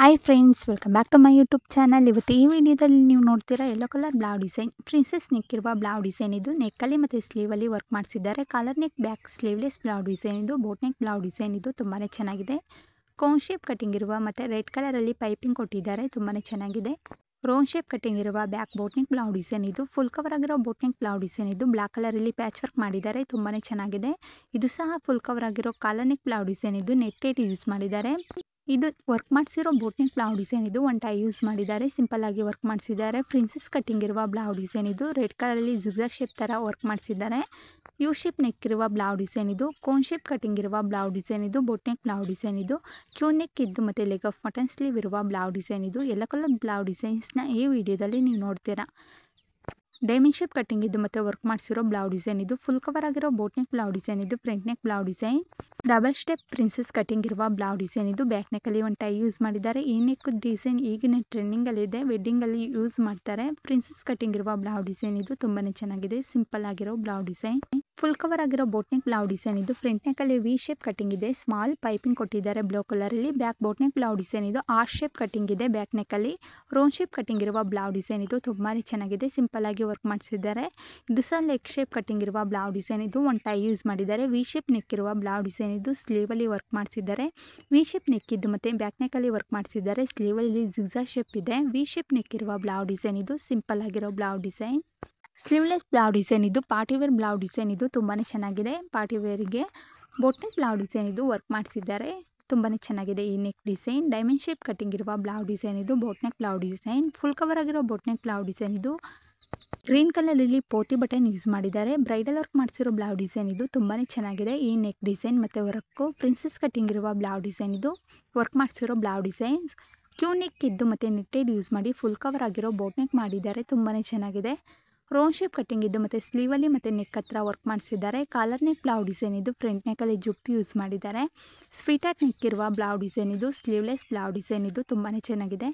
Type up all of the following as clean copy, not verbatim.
Hi friends, welcome back to my YouTube channel. ಇವತ್ತು ಈ ವಿಡಿಯೋದಲ್ಲಿ ನೀವು ನೋಡ್ತೀರಾ yellow colour blouse design, princess neck ಇರುವ ಬ್ಲೌಸ್ ಡಿಸೈನ್. ಇದು ನೆಕ್ಕಲ್ಲಿ ಮತ್ತು ಸ್ಲೀವಲ್ಲಿ ವರ್ಕ್ ಮಾಡಿಸಿದ್ದಾರೆ. Collar neck, back sleeveless blouse design. ಇದು ಬೋಟ್ ನೆಕ್ ಬ್ಲೌಸ್ ಡಿಸೈನ್. ಇದು ತುಂಬಾ ಚೆನ್ನಾಗಿದೆ. ಕೋನ್ ಶೇಪ್ ಕಟಿಂಗ್ ಇರುವ ಮತ್ತು ರೆಡ್ ಕಲರಲ್ಲಿ ಪೈಪಿಂಗ್ ಕೊಟ್ಟಿದ್ದಾರೆ, ತುಂಬಾ ಚೆನ್ನಾಗಿದೆ. ರೋನ್ ಶೇಪ್ ಕಟಿಂಗ್ ಇರುವ back boat neck blouse design. ಇದು ಫುಲ್ ಕವರ್ ಆಗಿರೋ ಬೋಟ್ ನೆಕ್ ಬ್ಲೌಸ್ ಡಿಸೈನ್. ಇದು ಬ್ಲಾಕ್ ಕಲರಲ್ಲಿ ಪ್ಯಾಚ್ ವರ್ಕ್ ಮಾಡಿದ್ದಾರೆ, ತುಂಬಾ ಚೆನ್ನಾಗಿದೆ. ಇದು ಸಹ ಫುಲ್ ಕವರ್ ಆಗಿರೋ ಕಾಲರ್ ನೆಕ್ ಬ್ಲೌಸ್ ಡಿಸೈನ್. ಇದು ನೆಟ್ಟೆಡ್ ಯೂಸ್ ಮಾಡಿದ್ದಾರೆ. ಇದು ವರ್ಕ್ ಮಾಡಿಸಿರೋ ಬೋಟ್ ನೆಕ್ ಬ್ಲೌಸ್ ಡಿಸೈನ್. ಇದು ಒನ್ ಟೈ ಯೂಸ್ ಮಾಡಿದ್ದಾರೆ, ಸಿಂಪಲ್ ಆಗಿ ವರ್ಕ್ ಮಾಡಿಸಿದ್ದಾರೆ. ಪ್ರಿನ್ಸೆಸ್ ಕಟಿಂಗ್ ಇರುವ ಬ್ಲೌಸ್ ಡಿಸೈನ್. ಇದು ರೆಡ್ ಕಲರಲ್ಲಿ ಜಿಗ್ಜಾಗ್ ಶೇಪ್ ತರ ವರ್ಕ್ ಮಾಡಿಸಿದ್ದಾರೆ. ಯು ಶೇಪ್ ನೆಕ್ ಇರುವ ಬ್ಲೌಸ್ ಡಿಸೈನ್. ಇದು ಕೋನ್ ಶೇಪ್ ಕಟಿಂಗ್ ಇರುವ ಬ್ಲೌಸ್ ಡಿಸೈನ್. ಇದು ಬೋಟ್ ನೆಕ್ ಬ್ಲೌಸ್ ಡಿಸೈನ್. ಇದು ಕ್ಯೂ ನೆಕ್ ಇದ್ದು ಮತ್ತು ಲೆಗ್ ಆಫ್ ಮಟನ್ ಸ್ಲೀವ್ ಇರುವ ಬ್ಲೌಸ್ ಡಿಸೈನ್. ಇದು ಯೆಲ್ಲೋ ಕಲರ್ ಬ್ಲೌಸ್ ಡಿಸೈನ್ಸ್ನ ಈ ವಿಡಿಯೋದಲ್ಲಿ ನೀವು ನೋಡ್ತೀರಾ. ಡೈಮಂಡ್ ಶೇಪ್ ಕಟಿಂಗ್ ಇದ್ದು ಮತ್ತು ವರ್ಕ್ ಮಾಡಿಸಿರೋ ಬ್ಲೌಸ್ ಡಿಸೈನ್. ಇದು ಫುಲ್ ಕವರ್ ಆಗಿರೋ ಬೋಟ್ ನೆಕ್ ಬ್ಲೌಸ್ ಡಿಸೈನ್. ಇದು front neck blouse design. Double step princess cutting ಇರುವ ಬ್ಲೌಸ್ ಡಿಸೈನ್. ಇದು ಬ್ಯಾಕ್ ನೆಕ್ಕಲ್ಲಿ ಒಂದು ಟೈ ಯೂಸ್ ಮಾಡಿದ್ದಾರೆ. ಈ ನೆಕ್ ಡಿಸೈನ್ ಈಗಿನ ಟ್ರೆಂಡಿಂಗಲ್ಲಿದೆ, ವೆಡ್ಡಿಂಗಲ್ಲಿ ಯೂಸ್ ಮಾಡ್ತಾರೆ. ಪ್ರಿನ್ಸೆಸ್ ಕಟಿಂಗ್ ಇರುವ ಬ್ಲೌಸ್ ಡಿಸೈನ್. ಇದು ತುಂಬಾ ಚೆನ್ನಾಗಿದೆ, ಸಿಂಪಲ್ ಆಗಿರೋ ಬ್ಲೌಸ್ ಡಿಸೈನ್. ಫುಲ್ ಕವರ್ ಆಗಿರೋ ಬೋಟ್ ನೆಕ್ ಬ್ಲೌಸ್ ಡಿಸೈನ್. ಇದು ಫ್ರಂಟ್ ನೆಕ್ಕಲ್ಲಿ ವಿ ಶೇಪ್ ಕಟಿಂಗ್ ಇದೆ, ಸ್ಮಾಲ್ ಪೈಪಿಂಗ್ ಕೊಟ್ಟಿದ್ದಾರೆ ಬ್ಲೂ ಕಲರಲ್ಲಿ. Back boat neck blouse design. ಇದು ಆರ್ ಶೇಪ್ ಕಟಿಂಗ್ ಇದೆ ಬ್ಯಾಕ್ ನೆಕ್ಕಲ್ಲಿ. ರೋನ್ ಶೇಪ್ ಕಟಿಂಗ್ ಇರುವ ಬ್ಲೌಸ್ ಡಿಸೈನ್. ಇದು ತುಂಬಾ ಚೆನ್ನಾಗಿದೆ, ಸಿಂಪಲ್ ಆಗಿ ವರ್ಕ್ ಮಾಡಿಸಿದ್ದಾರೆ. ಇದು ಸಹ ಲೆಗ್ ಶೇಪ್ ಕಟಿಂಗ್ ಇರುವ ಬ್ಲೌಸ್ ಡಿಸೈನ್. ಇದು ಒನ್ ಟೈ ಯೂಸ್ ಮಾಡಿದ್ದಾರೆ. ವಿ ಶೇಪ್ ನೆಕ್ ಇರುವ ಬ್ಲೌಸ್ ಡಿಸೈನ್. ಇದು ಸ್ಲೀವಲ್ಲಿ ವರ್ಕ್ ಮಾಡಿಸಿದ್ದಾರೆ. ವಿ ಶೇಪ್ ನೆಕ್ ಇದ್ದು ಮತ್ತು ಬ್ಯಾಕ್ ನೆಕ್ಕಲ್ಲಿ ವರ್ಕ್ ಮಾಡಿಸಿದ್ದಾರೆ. ಸ್ಲೀವಲ್ಲಿ ಜಿಗ್ಜಾಗ್ ಶೇಪ್ ಇದೆ. ವಿ ಶೇಪ್ ನೆಕ್ ಇರುವ ಬ್ಲೌಸ್ ಡಿಸೈನ್. ಇದು ಸಿಂಪಲ್ ಆಗಿರೋ blouse design. Sleeveless blouse design. ಇದು ಪಾರ್ಟಿ ವೇರ್ ಬ್ಲೌಸ್ ಡಿಸೈನ್. ಇದು ತುಂಬಾ ಚೆನ್ನಾಗಿದೆ ಪಾರ್ಟಿ ವೇರ್ಗೆ. Boat neck blouse design. ಇದು ವರ್ಕ್ ಮಾಡಿಸಿದ್ದಾರೆ, ತುಂಬಾ ಚೆನ್ನಾಗಿದೆ ಈ neck design. Diamond shape cutting ಇರುವ ಬ್ಲೌಸ್ ಡಿಸೈನ್. ಇದು boat neck blouse design. Full cover ಆಗಿರೋ ಬೋಟ್ ನೆಕ್ ಬ್ಲೌಸ್ ಡಿಸೈನ್. ಇದು ಗ್ರೀನ್ ಕಲರಲ್ಲಿ ಪೋತಿ ಬಟನ್ ಯೂಸ್ ಮಾಡಿದ್ದಾರೆ. ಬ್ರೈಡಲ್ ವರ್ಕ್ ಮಾಡಿಸಿರೋ ಬ್ಲೌಸ್ ಡಿಸೈನ್. ಇದು ತುಂಬಾ ಚೆನ್ನಾಗಿದೆ ಈ ನೆಕ್ ಡಿಸೈನ್ ಮತ್ತು ವರ್ಕು. ಪ್ರಿನ್ಸೆಸ್ ಕಟಿಂಗ್ ಇರುವ ಬ್ಲೌಸ್ ಡಿಸೈನ್. ಇದು ವರ್ಕ್ ಮಾಡಿಸಿರೋ ಬ್ಲೌಸ್ ಡಿಸೈನ್. ಕ್ಯೂ ನೆಕ್ ಇದ್ದು ಮತ್ತು ನೆಟ್ಟೆಡ್ ಯೂಸ್ ಮಾಡಿ ಫುಲ್ ಕವರ್ ಆಗಿರೋ ಬೋಟ್ ನೆಕ್ ಮಾಡಿದ್ದಾರೆ, ತುಂಬಾ ಚೆನ್ನಾಗಿದೆ. ರೋನ್ ಶೇಪ್ ಕಟಿಂಗ್ ಇದ್ದು ಮತ್ತು ಸ್ಲೀವಲ್ಲಿ ಮತ್ತು ನೆಕ್ ಹತ್ರ ವರ್ಕ್ ಮಾಡಿಸಿದ್ದಾರೆ. Collar neck blouse design. ಇದು ಫ್ರಂಟ್ ನೆಕ್ಕಲ್ಲಿ ಜುಪ್ ಯೂಸ್ ಮಾಡಿದ್ದಾರೆ. ಸ್ವೀಟ್ ಹಾರ್ಟ್ ನೆಕ್ ಇರುವ ಬ್ಲೌಸ್ ಡಿಸೈನ್. ಇದು ಸ್ಲೀವ್ಲೆಸ್ ಬ್ಲೌಸ್ ಡಿಸೈನ್. ಇದು ತುಂಬಾ ಚೆನ್ನಾಗಿದೆ.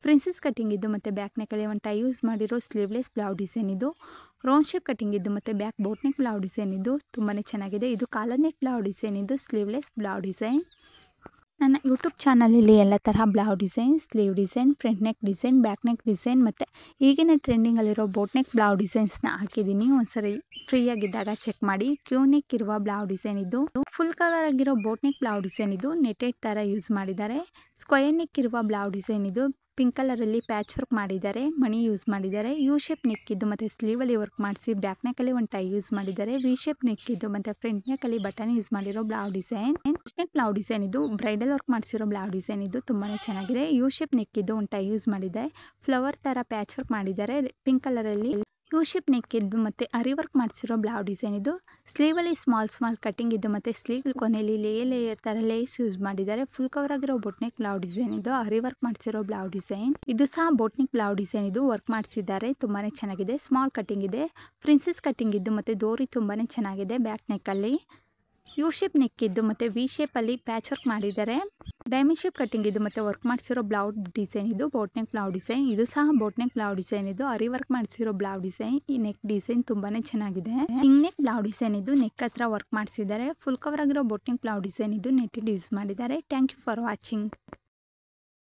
ಪ್ರಿನ್ಸೆಸ್ ಕಟಿಂಗ್ ಇದ್ದು ಮತ್ತು ಬ್ಯಾಕ್ ನೆಕ್ಕಲ್ಲಿ ಒಂದು ಟೈ ಯೂಸ್ ಮಾಡಿರೋ ಸ್ಲೀವ್ಲೆಸ್ ಬ್ಲೌಸ್ ಡಿಸೈನ್. ಇದು ರೋನ್ ಶೇಪ್ ಕಟಿಂಗ್ ಇದ್ದು ಮತ್ತು back boat neck blouse design. ಇದು ತುಂಬಾ ಚೆನ್ನಾಗಿದೆ. ಇದು ಕಾಲರ್ ನೆಕ್ ಬ್ಲೌಸ್ ಡಿಸೈನ್. ಇದು ಸ್ಲೀವ್ಲೆಸ್ ಬ್ಲೌಸ್ ಡಿಸೈನ್. ನನ್ನ ಯೂಟ್ಯೂಬ್ ಚಾನಲಲ್ಲಿ ಎಲ್ಲ ತರಹ blouse design, sleeve design, front neck design, back neck design ಮತ್ತು ಈಗಿನ ಟ್ರೆಂಡಿಂಗಲ್ಲಿರೋ ಬೋಟ್ ನೆಕ್ ಬ್ಲೌಸ್ ಡಿಸೈನ್ಸ್ನ ಹಾಕಿದ್ದೀನಿ. ಒಂದ್ಸರಿ ಫ್ರೀಯಾಗಿದ್ದಾಗ ಚೆಕ್ ಮಾಡಿ. ಕ್ಯೂ ನೆಕ್ ಇರುವ ಬ್ಲೌಸ್ ಡಿಸೈನ್. ಇದು ಫುಲ್ ಕವರ್ ಆಗಿರೋ ಬೋಟ್ ನೆಕ್ ಬ್ಲೌಸ್ ಡಿಸೈನ್. ಇದು ನೆಟೆಡ್ ಥರ ಯೂಸ್ ಮಾಡಿದ್ದಾರೆ. ಸ್ಕ್ವಯರ್ ನೆಕ್ ಇರುವ ಬ್ಲೌಸ್ ಡಿಸೈನ್. ಇದು ಪಿಂಕ್ ಕಲರಲ್ಲಿ ಪ್ಯಾಚ್ ವರ್ಕ್ ಮಾಡಿದ್ದಾರೆ, ಮಣಿ ಯೂಸ್ ಮಾಡಿದ್ದಾರೆ. ಯು ಶೇಪ್ ನೆಕ್ ಇದ್ದು ಮತ್ತು ಸ್ಲೀವಲ್ಲಿ ವರ್ಕ್ ಮಾಡಿಸಿ ಬ್ಯಾಕ್ ನೆಕ್ಕಲ್ಲಿ ಒಂದು ಟೈ ಯೂಸ್ ಮಾಡಿದ್ದಾರೆ. ವಿ ಶೇಪ್ ನೆಕ್ ಇದ್ದು ಮತ್ತು ಫ್ರಂಟ್ ನೆಕ್ಕಲ್ಲಿ ಬಟನ್ ಯೂಸ್ ಮಾಡಿರೋ blouse design. Neck blouse design. ಇದು ಬ್ರೈಡಲ್ ವರ್ಕ್ ಮಾಡಿಸಿರೋ ಬ್ಲೌಸ್ ಡಿಸೈನ್. ಇದು ತುಂಬಾ ಚೆನ್ನಾಗಿದೆ. ಯು ಶೇಪ್ ನೆಕ್ ಇದ್ದು ಒಂದು ಟೈ ಯೂಸ್ ಮಾಡಿದ್ದಾರೆ. ಫ್ಲವರ್ ಥರ ಪ್ಯಾಚ್ ವರ್ಕ್ ಮಾಡಿದ್ದಾರೆ ಪಿಂಕ್ ಕಲರಲ್ಲಿ. ಯು ಶೇಪ್ ನೆಕ್ ಇದ್ದು ಮತ್ತು ಅರಿ ವರ್ಕ್ ಮಾಡಿಸಿರೋ ಬ್ಲೌಸ್ ಡಿಸೈನ್. ಇದು ಸ್ಲೀವಲ್ಲಿ ಸ್ಮಾಲ್ ಕಟಿಂಗ್ ಇದ್ದು ಮತ್ತು ಸ್ಲೀವ್ ಕೊನೆಯಲ್ಲಿ ಲೇಯರ್ ಥರ ಲೇಸ್ ಯೂಸ್ ಮಾಡಿದ್ದಾರೆ. ಫುಲ್ ಕವರ್ ಆಗಿರೋ ಬೋಟ್ ನೆಕ್ ಬ್ಲೌಸ್ ಡಿಸೈನ್. ಇದು ಅರಿ ವರ್ಕ್ ಮಾಡಿಸಿರೋ ಬ್ಲೌಸ್ ಡಿಸೈನ್. ಇದು ಸಹ ಬೋಟ್ ನೆಕ್ ಬ್ಲೌಸ್ ಡಿಸೈನ್. ಇದು ವರ್ಕ್ ಮಾಡಿಸಿದ್ದಾರೆ, ತುಂಬಾ ಚೆನ್ನಾಗಿದೆ. ಸ್ಮಾಲ್ ಕಟಿಂಗ್ ಇದೆ. ಪ್ರಿನ್ಸೆಸ್ ಕಟಿಂಗ್ ಇದ್ದು ಮತ್ತು ಡೋರಿ ತುಂಬಾ ಚೆನ್ನಾಗಿದೆ ಬ್ಯಾಕ್ ನೆಕ್ಕಲ್ಲಿ. ಯು ಶೇಪ್ ನೆಕ್ ಇದ್ದು ಮತ್ತು ವಿ ಶೇಪಲ್ಲಿ ಪ್ಯಾಚ್ ವರ್ಕ್ ಮಾಡಿದ್ದಾರೆ. ಡೈಮಂಡ್ ಶೇಪ್ ಕಟಿಂಗ್ ಇದ್ದು ಮತ್ತು ವರ್ಕ್ ಮಾಡಿಸಿರೋ ಬ್ಲೌಸ್ ಡಿಸೈನ್. ಇದು ಬೋಟ್ ನೆಕ್ ಬ್ಲೌಸ್ ಡಿಸೈನ್. ಇದು ಸಹ ಬೋಟ್ ನೆಕ್ ಬ್ಲೌಸ್ ಡಿಸೈನ್. ಇದು ಅರಿ ವರ್ಕ್ ಮಾಡಿಸಿರೋ ಬ್ಲೌಸ್ ಡಿಸೈನ್. ಈ ನೆಕ್ ಡಿಸೈನ್ ತುಂಬಾ ಚೆನ್ನಾಗಿದೆ. ಹಿಂಗ್ ನೆಕ್ ಬ್ಲೌಸ್ ಡಿಸೈನ್. ಇದು ನೆಕ್ ಹತ್ರ ವರ್ಕ್ ಮಾಡಿಸಿದ್ದಾರೆ. ಫುಲ್ ಕವರ್ ಆಗಿರೋ ಬೋಟ್ ನೆಕ್ ಬ್ಲೌಸ್ ಡಿಸೈನ್. ಇದು ನೆಟ್ಟೆಡ್ ಯೂಸ್ ಮಾಡಿದ್ದಾರೆ. Thank you for watching.